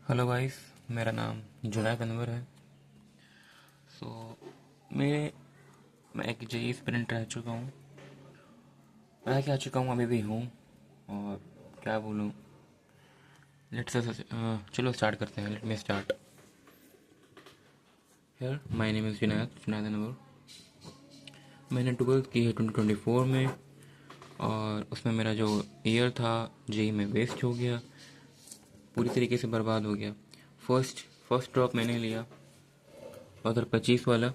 Hello guys, मेरा नाम जुनैद अनवर है। सो मैं एक जेई एस्पिरेंट रह चुका हूँ, रह के आ चुका हूँ, अभी भी हूँ। और क्या बोलूँ, लेट्स चलो स्टार्ट करते हैं। Let me start here. My name is Junaid Anwar. मैंने 12th की है 2024 में, और उसमें मेरा जो ईयर था जेई में वेस्ट हो गया, पूरी तरीके से बर्बाद हो गया। फर्स्ट ड्रॉप मैंने लिया 2025 वाला,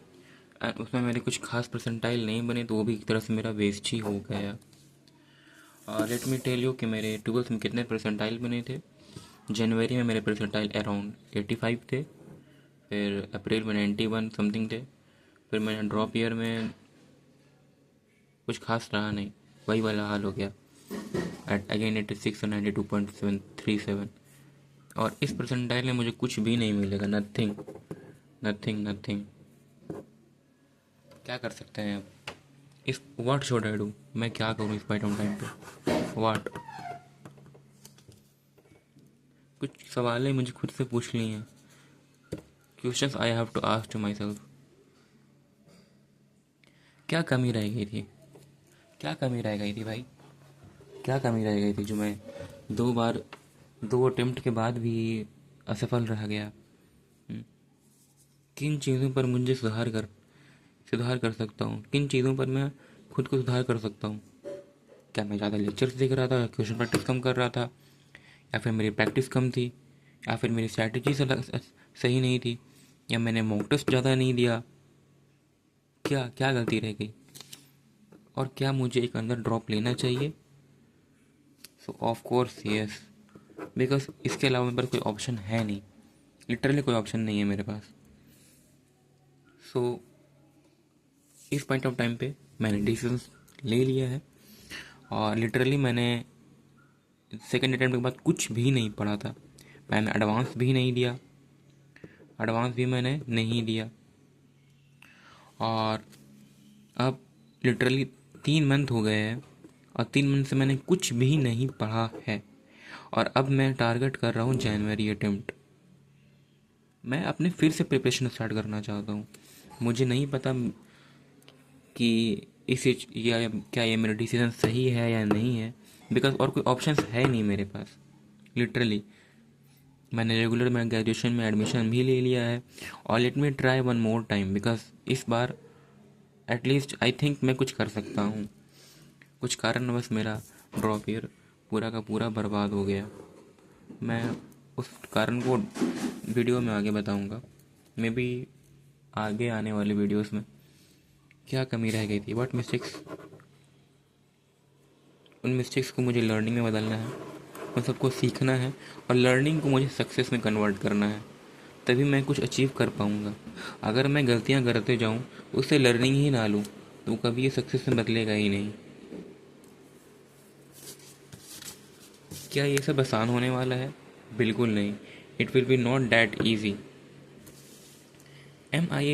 एंड उसमें मेरे कुछ खास परसेंटाइल नहीं बने, तो वो भी एक तरह से मेरा वेस्ट ही हो गया। लेट मी टेल यू कि मेरे 12th में कितने परसेंटाइल बने थे। जनवरी में मेरे परसेंटाइल अराउंड 85 थे, फिर अप्रैल में 91 समथिंग थे, फिर मैंने ड्रॉप ईयर में कुछ खास रहा नहीं, वही वाला हाल हो गया एट अगेन 86 और 92.737। और इस परसेंटाइल में मुझे कुछ भी नहीं मिलेगा, नथिंग नथिंग नथिंग। क्या कर सकते हैं अब? इस व्हाट शुड आई डू, मैं क्या करूँ इस पॉइंट ऑफ टाइम पे? व्हाट? कुछ सवालें मुझे खुद से पूछ ली हैं, questions I have to ask to myself. क्या कमी रह गई थी? क्या कमी रह गई थी भाई? क्या कमी रह गई थी जो मैं दो बार, दो अटेम्प्ट के बाद भी असफल रह गया? किन चीज़ों पर मुझे सुधार कर सकता हूँ? किन चीज़ों पर मैं खुद को सुधार कर सकता हूँ? क्या मैं ज़्यादा लेक्चर्स देख रहा था, क्वेश्चन प्रैक्टिस कम कर रहा था, या फिर मेरी प्रैक्टिस कम थी, या फिर मेरी स्ट्रैटेजी सही नहीं थी, या मैंने मॉक टेस्ट ज़्यादा नहीं दिया? क्या क्या गलती रह गई? और क्या मुझे एक अंदर ड्रॉप लेना चाहिए? सो ऑफ कोर्स यस, बिकॉज इसके अलावा मेरे पास कोई ऑप्शन है नहीं, लिटरली कोई ऑप्शन नहीं है मेरे पास। सो इस पॉइंट ऑफ टाइम पे मैंने डिसीजन ले लिया है, और लिटरली मैंने सेकेंड अटेम्प्ट के बाद कुछ भी नहीं पढ़ा था। मैंने एडवांस भी मैंने नहीं दिया। और अब लिटरली 3 मंथ हो गए हैं, और 3 मंथ से मैंने कुछ भी नहीं पढ़ा है। और अब मैं टारगेट कर रहा हूँ जनवरी अटेम्प्ट। मैं अपने फिर से प्रिपरेशन स्टार्ट करना चाहता हूँ। मुझे नहीं पता कि इस या क्या ये मेरा डिसीजन सही है या नहीं है, बिकॉज और कोई ऑप्शंस है नहीं मेरे पास। लिटरली मैंने रेगुलर में ग्रेजुएशन में एडमिशन भी ले लिया है, और let me try one more time, because इस बार एटलीस्ट आई थिंक मैं कुछ कर सकता हूँ। कुछ कारणवश मेरा ड्रॉप ईयर पूरा का पूरा बर्बाद हो गया। मैं उस कारण को वीडियो में आगे बताऊंगा, मे बी आगे आने वाले वीडियोस में। क्या कमी रह गई थी, व्हाट मिस्टेक्स, उन मिस्टेक्स को मुझे लर्निंग में बदलना है, उन सबको सीखना है, और लर्निंग को मुझे सक्सेस में कन्वर्ट करना है, तभी मैं कुछ अचीव कर पाऊँगा। अगर मैं गलतियाँ करते जाऊँ, उससे लर्निंग ही ना लूँ, तो कभी ये सक्सेस में बदलेगा ही नहीं। क्या ये सब आसान होने वाला है? बिल्कुल नहीं। It will be not that easy. Am I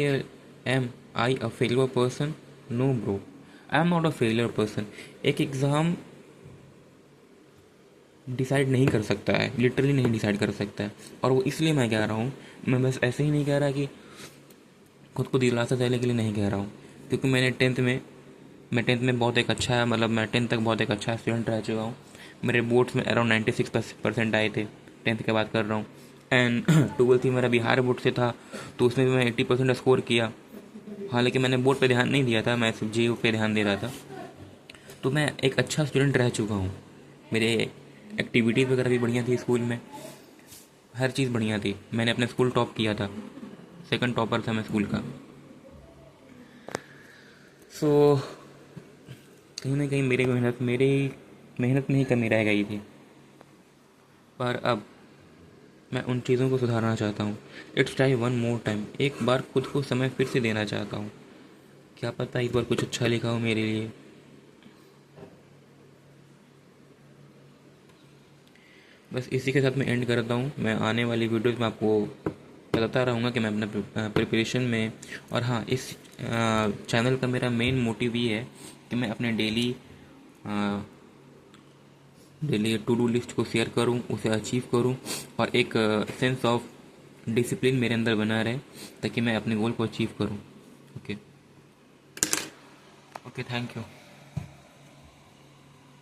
am I a failure person? No bro, I am not a failure person. एक एग्ज़ाम डिसाइड नहीं कर सकता है, लिटरली नहीं डिसाइड कर सकता है। और वो इसलिए मैं कह रहा हूँ, मैं बस ऐसे ही नहीं कह रहा कि खुद को दिलासा देने के लिए नहीं कह रहा हूँ, क्योंकि मैं टेंथ में बहुत एक अच्छा है, मतलब मैं टेंथ तक बहुत एक अच्छा स्टूडेंट रह चुका हूँ। मेरे बोर्ड्स में अराउंड 96% आए थे, टेंथ के बाद कर रहा हूँ। एंड 12th ही मेरा बिहार बोर्ड से था, तो उसमें भी मैं 80% स्कोर किया। हालांकि मैंने बोर्ड पे ध्यान नहीं दिया था, मैं सिर्फ जेयू पे ध्यान दे रहा था। तो मैं एक अच्छा स्टूडेंट रह चुका हूँ। मेरे एक्टिविटीज़ वगैरह भी बढ़िया थी स्कूल में, हर चीज़ बढ़िया थी। मैंने अपने स्कूल टॉप किया था, सेकंड टॉपर था मैं स्कूल का। सो कहीं ना कहीं मेरी मेहनत में ही कमी रह गई थी। पर अब मैं उन चीज़ों को सुधारना चाहता हूँ। It's try one more time, एक बार खुद को समय फिर से देना चाहता हूँ। क्या पता इस बार कुछ अच्छा लिखा हो मेरे लिए। बस इसी के साथ मैं एंड करता हूँ। मैं आने वाली वीडियोज़ में आपको बताता रहूँगा कि मैं अपना प्रिपरेशन में, और हाँ, इस चैनल का मेरा मेन मोटिव ये है कि मैं अपने daily daily to do list को शेयर करूं, उसे अचीव करूं और एक सेंस ऑफ डिसिप्लिन मेरे अंदर बना रहे ताकि मैं अपने गोल को अचीव करूं। Okay okay, thank you.